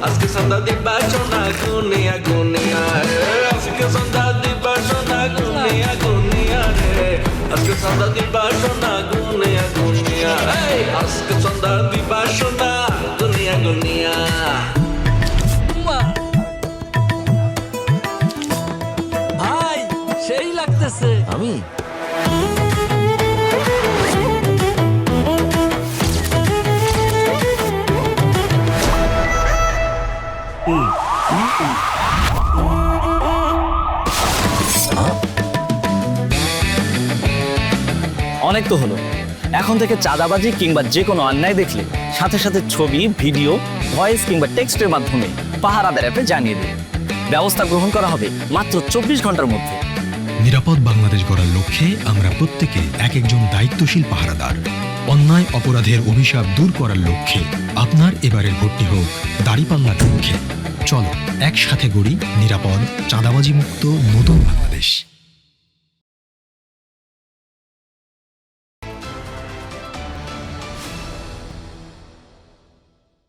আজকে সন্ধ্যা দিবা সোনা গুনিয়া গুনিয়া রে আজকে সন্ধ্যা দিবা সোনা গুনিয়া গুনিয়া রে আজকে সন্ধ্যা দিবা সোনা গুনিয়া গুনিয়া এই আজকে সন্ধ্যা দিবা সোনা গুনিয়া গুনিয়া ভাই সেই লাগতেছে। আমি অনেক তো হলো। এখন থেকে চাঁদাবাজি কিংবা যে কোনো অন্যায় দেখলে সাথে সাথে ছবি, ভিডিও, ভয়েস কিংবা টেক্সটের মাধ্যমে পাহারাদার অ্যাপে জানিয়ে দিন। ব্যবস্থা গ্রহণ করা হবে মাত্র 24 ঘন্টার মধ্যে। নিরাপদ বাংলাদেশ গড়ার লক্ষ্যে আমরা প্রত্যেকে এক একজন দায়িত্বশীল পাহারাদার। অন্যায় অপরাধের অভিশাপ দূর করার লক্ষ্যে আপনার এবারের ভোটটি হোক দাঁড়িপাল্লার পক্ষে। চলো একসাথে গড়ি নিরাপদ, চাঁদাবাজি মুক্ত নতুন বাংলাদেশ।